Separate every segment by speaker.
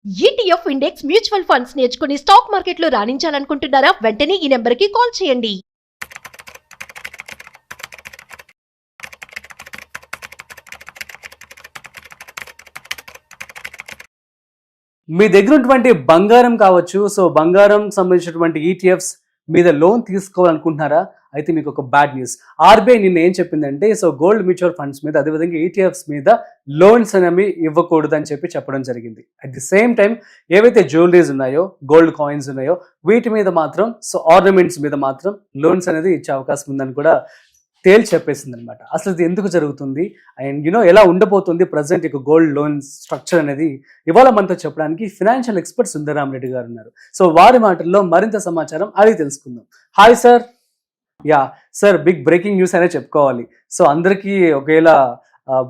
Speaker 1: ETF index mutual funds నేర్చుకుని stock మార్కెట్లో రాణించాలనుకుంటున్నారా? వెంటనే ఈ నెంబర్కి కాల్ చేయండి.
Speaker 2: మీ దగ్గర ఉన్నటువంటి బంగారం కావచ్చు, సో బంగారం సంబంధించినటువంటి ఈటీఎఫ్స్ మీద లోన్ తీసుకోవాలనుకుంటున్నారా? అయితే మీకు ఒక బ్యాడ్ న్యూస్. ఆర్బీఐ నిన్న ఏం చెప్పిందంటే, సో గోల్డ్ మ్యూచువల్ ఫండ్స్ మీద, అదేవిధంగా ఈటీఎఫ్స్ మీద లోన్స్ అనేవి ఇవ్వకూడదు అని చెప్పడం జరిగింది. అట్ ది సేమ్ టైం ఏవైతే జ్యువెలరీస్ ఉన్నాయో, గోల్డ్ కాయిన్స్ ఉన్నాయో, వీటి మీద మాత్రం, సో ఆర్నమెంట్స్ మీద మాత్రం లోన్స్ అనేది ఇచ్చే అవకాశం ఉందని కూడా తేల్చి చెప్పేసింది అనమాట. అసలు ఇది ఎందుకు జరుగుతుంది అండ్ ఎలా ఉండబోతుంది ప్రజెంట్ ఇక గోల్డ్ లోన్ స్ట్రక్చర్ అనేది ఇవాళ మనతో చెప్పడానికి ఫినాన్షియల్ ఎక్స్పర్ట్ సుందరరామ్ రెడ్డి గారు ఉన్నారు. సో వారి మాటల్లో మరింత సమాచారం అది తెలుసుకుందాం. Hi sir. Yeah sir, big breaking news అనే చెప్పుకోవాలి. సో అందరికీ ఒకేలా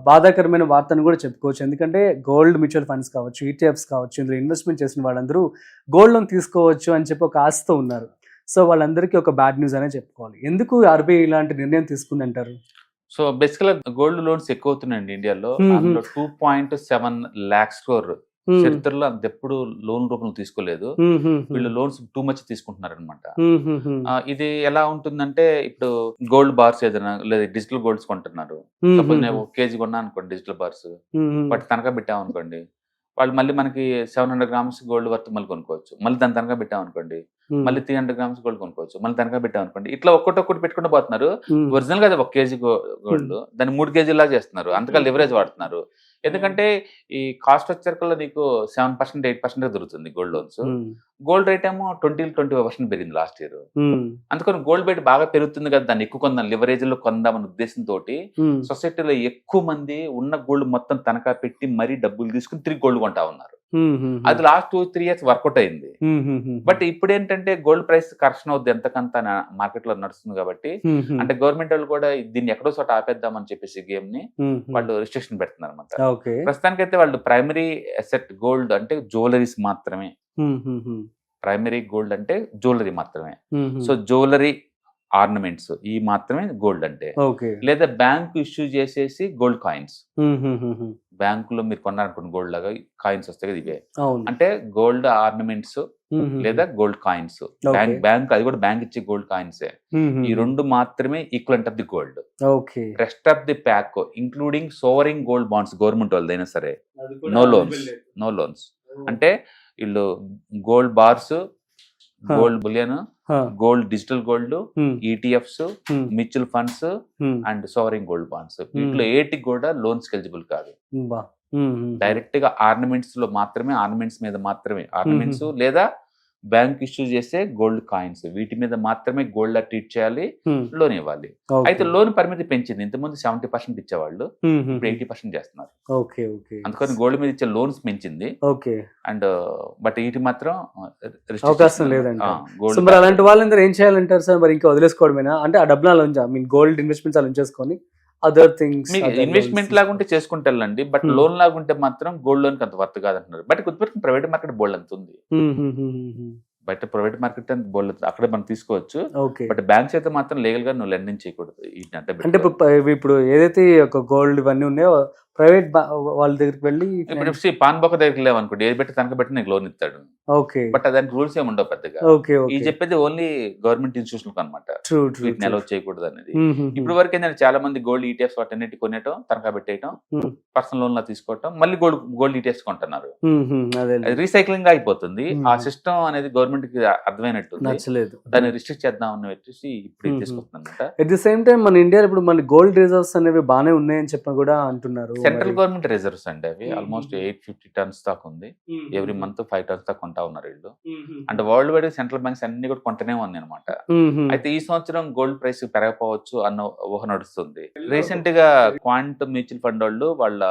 Speaker 2: బాధాకరమైన వార్తను కూడా చెప్పుకోవచ్చు. ఎందుకంటే గోల్డ్ మ్యూచువల్ ఫండ్స్ కావచ్చు, ఈటీఎఫ్స్ కావచ్చు, ఇందులో ఇన్వెస్ట్మెంట్ చేసిన వాళ్ళందరూ గోల్డ్ లోన్ తీసుకోవచ్చు అని చెప్పి ఒక ఆశతో ఉన్నారు. సో వాళ్ళందరికీ ఒక బ్యాడ్ న్యూస్ అనే చెప్పుకోవాలి. ఎందుకు ఆర్బీఐ ఇలాంటి నిర్ణయం తీసుకుంది అంటారు?
Speaker 3: సో బేసికల్ గోల్డ్ లోన్స్ ఎక్కువ అవుతున్నాయండి ఇండియాలో. అందులో 2.7 lakhs crore చరిత్రలో అంత ఎప్పుడు లోన్ రూపంలో తీసుకోలేదు. వీళ్ళు లోన్స్ టూ మచ్ తీసుకుంటున్నారు అనమాట. ఇది ఎలా ఉంటుందంటే, ఇప్పుడు గోల్డ్ బార్స్ ఏదైనా లేదా డిజిటల్ గోల్డ్స్ కొంటున్నారు. సపోజ్ నేను 1 kg కొన్నా అనుకోండి డిజిటల్ బార్స్, బట్ తనఖా పెట్టామనుకోండి, వాళ్ళు మళ్ళీ మనకి 700 grams గోల్డ్ వర్త్ మళ్ళీ కొనుక్కోవచ్చు. మళ్ళీ దాని తనఖా పెట్టామనుకోండి, మళ్ళీ 300 grams గోల్డ్ కొనుక్కోవచ్చు. మళ్ళీ తనఖా పెట్టామనుకోండి, ఇట్లా ఒక్కటి పెట్టుకుంటూ పోతున్నారు. ఒరిజినల్ గా అది 1 kg గోల్డ్ దాన్ని 3 kg లాగా చేస్తున్నారు. అంతగా లివరేజ్ వాడుతున్నారు. ఎందుకంటే ఈ కాస్ట్ స్ట్రక్చర్ నీకు 7%, 8% దొరుకుతుంది గోల్డ్ లోన్స్. గోల్డ్ రేట్ ఏమో 20-25% పెరిగింది లాస్ట్ ఇయర్. అందుకని గోల్డ్ రేట్ బాగా పెరుగుతుంది కదా, దాన్ని ఎక్కువ కొందాం, లివరేజ్ లో కొందామన్న ఉద్దేశంతో సొసైటీలో ఎక్కువ మంది ఉన్న గోల్డ్ మొత్తం తనఖా పెట్టి మరీ డబ్బులు తీసుకుని తిరిగి గోల్డ్ కొంటా ఉన్నారు. అది లాస్ట్ 2-3 years వర్కౌట్ అయింది. బట్ ఇప్పుడు ఏంటంటే గోల్డ్ ప్రైస్ కరెక్షన్ అవుద్ది ఎంతకంత మార్కెట్ లో నడుస్తుంది కాబట్టి, అంటే గవర్నమెంట్ వాళ్ళు కూడా దీన్ని ఎక్కడో చోట ఆపేద్దామని చెప్పేసి గేమ్ ని వాళ్ళు రిస్ట్రిక్షన్ పెడుతున్నారు అనమాట. ప్రస్తుతానికైతే వాళ్ళు ప్రైమరీ అసెట్ గోల్డ్ అంటే జ్యువెలరీస్ మాత్రమే. ప్రైమరీ గోల్డ్ అంటే జ్యువెలరీ మాత్రమే. సో జ్యువెలరీ, ఆర్నమెంట్స్ ఈ మాత్రమే గోల్డ్ అంటే. లేదా బ్యాంకు ఇష్యూ చేసేసి గోల్డ్ కాయిన్స్, బ్యాంకులో మీరు కొన్నారనుకోండి గోల్డ్ లాగా కాయిన్స్ వస్తాయి కదా, ఇవే అంటే గోల్డ్ ఆర్నమెంట్స్ లేదా గోల్డ్ కాయిన్స్. బ్యాంక్ అది కూడా బ్యాంక్ ఇచ్చే గోల్డ్ కాయిన్స్. ఈ రెండు మాత్రమే equivalent of the gold. Rest of the pack including sovereign gold bonds, government వాళ్ళదైనా సరే, నో లోన్స్. అంటే వీళ్ళు gold bars, gold bullion, gold digital gold, ETFs, mutual funds and sovereign gold bonds, వీటిలో ఏటికి కూడా లోన్స్ ఎలిజిబుల్ కాదు. Direct గా ornaments లో మాత్రమే, ఆర్నమెంట్స్ మీద మాత్రమే, ఆర్నమెంట్స్ లేదా బ్యాంక్ ఇష్యూ చేసే గోల్డ్ కాయిన్స్, వీటి మీద మాత్రమే గోల్డ్ ట్రీట్ చేయాలి, లోన్ ఇవ్వాలి. అయితే లోన్ పరిమితి పెంచింది. ఇంతకుముందు 70% ఇచ్చేవాళ్ళు, ఇప్పుడు 80% చేస్తున్నారు. అందుకని గోల్డ్ మీద ఇచ్చే లోన్స్ పెంచింది. అండ్ బట్ వీటి మాత్రం
Speaker 2: అవకాశం లేదండి. అలాంటి వాళ్ళందరూ ఏం చేయాలంటారు సార్? మరి ఇంకా వదిలేసుకోవడమేనా? అంటే ఆ డబ్బులు అలా గోల్డ్ ఇన్వెస్ట్మెంట్స్ అలా ఉంచేసుకొని అదర్ థింగ్స్,
Speaker 3: ఇన్వెస్ట్మెంట్ లాగుంటే చేసుకుంటారండి. బట్ లోన్ లాగుంటే మాత్రం గోల్డ్ లోన్ అంత వర్త్ కాదంటున్నారు. బట్ గుర్తుపెట్టుకుని ప్రైవేట్ మార్కెట్ బోల్డ్ అంత ఉంది. బయట ప్రైవేట్ మార్కెట్ అంత బోల్డ్ అక్కడ మనం తీసుకోవచ్చు. బట్ బ్యాంక్స్ అయితే మాత్రం లీగల్ గా నువ్వు లెండింగ్ చేయకూడదు.
Speaker 2: అంటే ఇప్పుడు ఏదైతే ఒక గోల్డ్ ఇవన్నీ ఉన్నాయో ప్రైవేట్ వాళ్ళ దగ్గరికి వెళ్ళి,
Speaker 3: ఇప్పుడు పాన్ బొక్క దగ్గరికి లేవనుకోండి, ఏది పెట్టి తనక పెట్టి నీకు లోన్ ఇస్తాడు. బట్ దానికి రూల్స్ ఏమి ఉండవు పెద్దగా. ఈ చెప్పేది ఓన్లీ గవర్నమెంట్ ఇన్స్టిట్యూషన్ అనమాట, వీటిని అలౌ చేయకూడదు అనేది. ఇప్పుడు వరకు ఏంటంటే చాలా మంది గోల్డ్ ఈటీఎఫ్స్ వాటన్నిటి కొనేయటం, తనఖా పెట్టేయటం, పర్సనల్ లోన్ లా తీసుకోవటం, మళ్ళీ గోల్డ్ ఈటీఎఫ్స్ కొంటున్నారు. రీసైక్లింగ్ అయిపోతుంది. ఆ సిస్టమ్ అనేది గవర్నమెంట్ కి అర్థమైనట్టు
Speaker 2: నచ్చలేదు,
Speaker 3: దాన్ని రిస్ట్రిక్ట్ చేద్దాం అని వచ్చేసి ఇప్పుడు తీసుకొస్తుందన్నమాట.
Speaker 2: అట్ ది సేమ్ టైం మన ఇండియాలో ఇప్పుడు మన గోల్డ్ రిజర్వ్స్ అనేవి బాగానే ఉన్నాయని చెప్పి కూడా అంటున్నారు.
Speaker 3: సెంట్రల్ గవర్నమెంట్ రిజర్వ్స్ అండి అవి ఆల్మోస్ట్ 850 tons దాకా ఉంది. ఎవ్రీ మంత్ 5 tons దాకా కొంటా ఉన్నారు వీళ్ళు. అంటే వరల్డ్ వైడ్ సెంట్రల్ బ్యాంక్స్ అన్ని కూడా కొంటనే ఉంది అనమాట. అయితే ఈ సంవత్సరం గోల్డ్ ప్రైస్ పెరగపోవచ్చు అన్న ఊహ నడుస్తుంది. రీసెంట్ గా క్వాంట్ మ్యూచువల్ ఫండ్ వాళ్ళు వాళ్ళ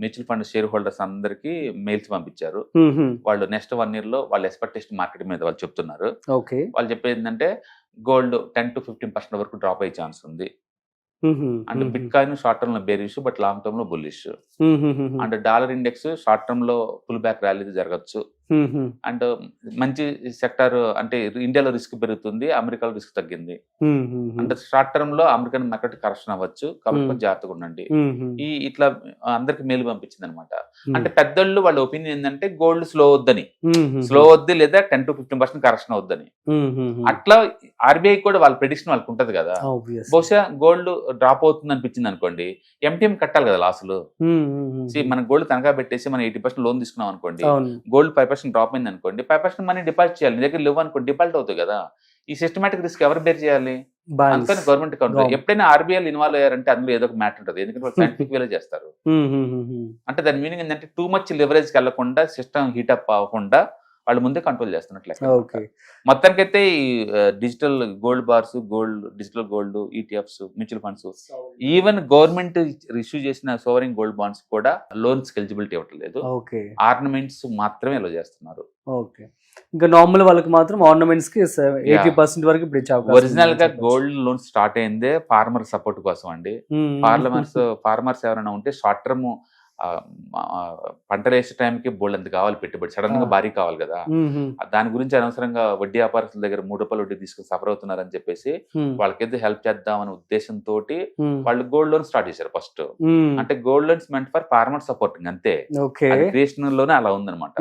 Speaker 3: మ్యూచువల్ ఫండ్ షేర్ హోల్డర్స్ అందరికి మెయిల్స్ పంపించారు. వాళ్ళు నెక్స్ట్ 1 year లో వాళ్ళ ఎక్స్పెక్టేషన్ మార్కెట్ మీద వాళ్ళు చెప్తున్నారు. వాళ్ళు చెప్పేది ఏంటంటే గోల్డ్ 10-15% వరకు డ్రాప్ అయ్యే ఛాన్స్ ఉంది. And bit coin short term లో బేరిష్, బట్ లాంగ్ టర్మ్ లో bullish. And dollar index short term లో పుల్ బ్యాక్ ర్యాలీ జరగచ్చు. అండ్ మంచి సెక్టార్ అంటే ఇండియాలో రిస్క్ పెరుగుతుంది, అమెరికాలో రిస్క్ తగ్గింది. అంటే షార్ట్ టర్మ్ లో అమెరికన్ మార్కెట్ కరెక్షన్ అవ్వచ్చు, కాబట్టి కొంచెం జాగ్రత్తగా ఉండండి. ఇట్లా అందరికి మెయిల్ పంపించింది అనమాట. అంటే పెద్దోళ్ళు వాళ్ళ ఒపీనియన్ ఏంటంటే గోల్డ్ స్లో వద్దు లేదా 10 to 15% కరెక్షన్ అవుద్దని. అట్లా ఆర్బీఐ కూడా వాళ్ళ ప్రెడిక్షన్ వాళ్ళకి ఉంటది కదా. బహుశా గోల్డ్ డ్రాప్ అవుతుంది అనిపించింది అనుకోండి, ఎంటీఎం కట్టాలి కదా లాసులు. మన గోల్డ్ తనఖా పెట్టేసి మనం 80% లోన్ తీసుకున్నాం అనుకోండి, గోల్డ్ 5% డ్రాప్ అయింది అనుకోండి, 5% మనీ డిపాజిట్ చేయాలి. నీ దగ్గర లేవు అనుకోండి, డిఫాల్ట్ అవుతుంది కదా. ఈ సిస్టమాటిక్ రిస్క్ ఎవరు బేర్ చేయాలి? అందుకని గవర్నమెంట్ అకౌంట్ ఎప్పుడైనా ఆర్బీఐ ఇన్వాల్వ్ అయ్యారంటే అందులో ఏదో ఒక మ్యాటర్ ఉంటుంది, ఎందుకంటే వాళ్ళు సైంటిఫిక్ వేలో చేస్తారు. అంటే దాని మీనింగ్ ఏంటంటే టూ మచ్ లివరేజ్ కి వెళ్లకుండా, సిస్టమ్ హీటప్ అవ్వకుండా వాళ్ళు ముందే కంట్రోల్ చేస్తున్నట్లు. మొత్తానికైతే ఈ digital gold bars, digital gold, ETFs, mutual funds, even government issue చేసిన సోవరింగ్ గోల్డ్ బాండ్స్ కూడా లోన్స్ ఎలిజిబిలిటీ ఇవ్వట్లేదు. ఆర్నమెంట్స్ మాత్రమే అలో చేస్తున్నారు.
Speaker 2: ఇంకా నార్మల్ వాళ్ళకి మాత్రం ఆర్నమెంట్స్ కి 80% వరకు ఇప్పుడు
Speaker 3: ఒరిజినల్ గా గోల్డ్ లోన్ స్టార్ట్ అయిందే ఫార్మర్ సపోర్ట్ కోసం అండి. ఫార్మర్స్ ఎవరైనా ఉంటే షార్ట్ టర్మ్ పంటలు వేసే టైంకి బోల్డ్ అంత కావాలి పెట్టుబడి, సడన్ గా భారీ కావాలి కదా. దాని గురించి అనవసరంగా వడ్డీ వ్యాపారస్తుల దగ్గర 3 రూపాయలు వడ్డీ తీసుకుని సఫర్ అవుతున్నారని చెప్పేసి వాళ్ళకైతే హెల్ప్ చేద్దామనే ఉద్దేశంతో వాళ్ళు గోల్డ్ లోన్ స్టార్ట్ చేశారు ఫస్ట్. అంటే gold loans meant for farmer supporting అంతే, క్రియేషన్ లోనే అలా ఉందన్నమాట.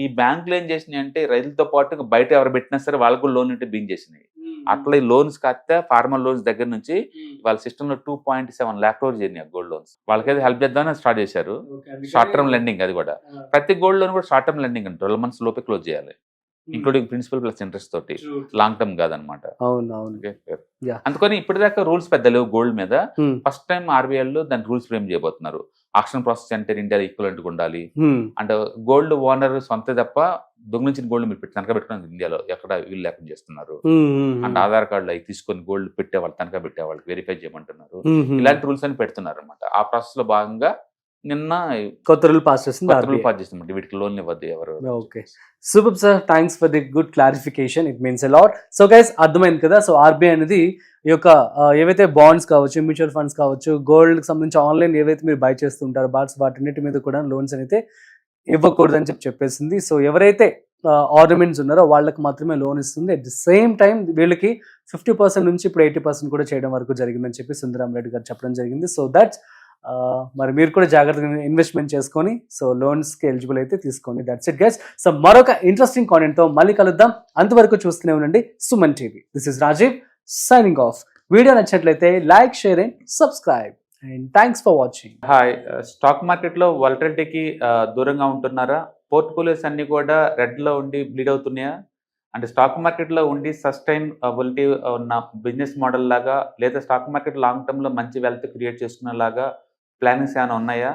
Speaker 3: ఈ బ్యాంకులు ఏం చేసినాయి అంటే రైతులతో పాటు బయట ఎవరు పెట్టినా సరే వాళ్ళకు లోన్ అంటే బింగ్ చేసినాయి. అట్లా ఈ లోన్స్ కాస్త ఫార్మర్ లోన్స్ దగ్గర నుంచి వాళ్ళ సిస్టమ్ లో 2.7 lakh crores చేరినాయి గోల్డ్ లోన్స్. వాళ్ళకైతే హెల్ప్ చేద్దామని స్టార్ట్ చేశారు. షార్ట్ టర్మ్ లెండింగ్, అది కూడా ప్రతి గోల్డ్ లోన్ కూడా షార్ట్ టర్మ్ లెండింగ్ అంటే 12 months లోపే క్లోజ్ చేయాలి, ఇంక్లూడింగ్ ప్రిన్సిపల్ ప్లస్ ఇంట్రెస్ట్ తోటి. లాంగ్ టర్మ్ కాదనమాట. అందుకని ఇప్పటిదాకా రూల్స్ పెద్ద లేవు గోల్డ్ మీద. ఫస్ట్ టైం ఆర్బీఐ లో దాని రూల్స్ ఫ్రేమ్ చేయబోతున్నారు. ఆక్షన్ ప్రాసెస్ అంటే ఇండియా ఈక్వలెంట్ గా ఉండాలి. అండ్ గోల్డ్ ఓనర్ సొంత తప్ప దొంగిలించిన గోల్డ్ మీరు తనఖా పెట్టుకున్నారు ఇండియాలో ఎక్కడ వీళ్ళు లేకుండా చేస్తున్నారు. అండ్ ఆధార్ కార్డులు అవి తీసుకొని గోల్డ్ పెట్టేవాళ్ళు, తనఖా పెట్టేవాళ్ళకి వెరిఫై చేయమంటున్నారు. ఇలాంటి రూల్స్ అని పెడుతున్నారు అనమాట. ఆ ప్రాసెస్ లో భాగంగా నిన్న
Speaker 2: కొత్త రూల్ పాస్ చేస్తుంది.
Speaker 3: వీటికి లోన్ ఇవ్వద్దు ఎవరు.
Speaker 2: Okay, super sir, thanks for the good clarification. It means a lot. So guys, అర్థమైంది కదా. సో ఆర్బీఐ అనేది ఈ యొక్క ఏవైతే బాండ్స్ కావచ్చు, మ్యూచువల్ ఫండ్స్ కావచ్చు, గోల్డ్ కి సంబంధించి ఆన్లైన్ ఏవైతే మీరు బై చేస్తుంటారో బాట్స్, వాటిన్నిటి మీద కూడా లోన్స్ అయితే ఇవ్వకూడదని చెప్పేసింది. సో ఎవరైతే ఆర్నమెంట్స్ ఉన్నారో వాళ్ళకి మాత్రమే లోన్ ఇస్తుంది. అట్ ది సేమ్ టైం వీళ్ళకి 50% నుంచి ఇప్పుడు 80% కూడా చేయడం వరకు జరిగిందని చెప్పి సుందరం రెడ్డి గారు చెప్పడం జరిగింది. సో దట్స్ మరి మీరు కూడా జాగ్రత్తగా ఇన్వెస్ట్మెంట్ చేసుకొని సో లోన్స్కి ఎలిజిబుల్ అయితే తీసుకోండి. That's it guys. సో మరొక ఇంట్రెస్టింగ్ కాంటెంట్తో మళ్ళీ కలుద్దాం. అంతవరకు చూస్తూనే ఉండండి Suman TV. This is Rajiv signing off. Video నచ్చినట్లయితే like, share and subscribe. And thanks for watching.
Speaker 3: Hi, stock market లో వాలటిలిటీకి దూరంగా ఉంటున్నారా? పోర్ట్ఫోలియోస్ అన్ని కూడా రెడ్ లో ఉండి బ్లీడ్ అవుతున్నాయా? అంటే స్టాక్ మార్కెట్ లో ఉండి సస్టైన్ అబిలిటీ ఉన్న బిజినెస్ మోడల్ లాగా, లేదా స్టాక్ మార్కెట్ లాంగ్ టర్మ్ లో మంచి వెల్త్ క్రియేట్ చేసుకునేలాగా ప్లానింగ్స్ ఏమైనా ఉన్నాయా?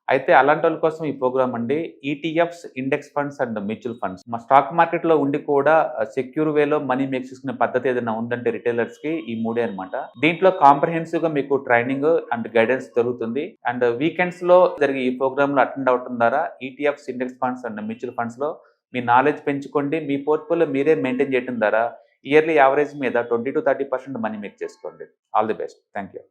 Speaker 3: అయితే అలాంటి వాళ్ళ కోసం ఈ ప్రోగ్రామ్ అండి. ETFs, index funds and mutual funds. మా స్టాక్ మార్కెట్ లో ఉండి కూడా సెక్యూర్ వేలో మనీ మేక్ చేసుకునే పద్ధతి ఏదైనా ఉందంటే రిటైలర్స్ కి ఈ మూడే అనమాట. దీంట్లో కాంప్రహెన్సివ్ గా మీకు ట్రైనింగ్ అండ్ గైడెన్స్ దొరుకుతుంది. అండ్ వీకెండ్స్ లో జరిగే ఈ ప్రోగ్రామ్ లో అటెండ్ అవడం ద్వారా ETFs, index funds and mutual funds లో మీ నాలెడ్జ్ పెంచుకోండి. మీ పోర్ట్ఫోలియో మీరే మెయింటైన్ చేయడం ద్వారా ఇయర్లీ యావరేజ్ మీద 20 to 30% మనీ మేక్ చేసుకోండి. All the best. Thank you.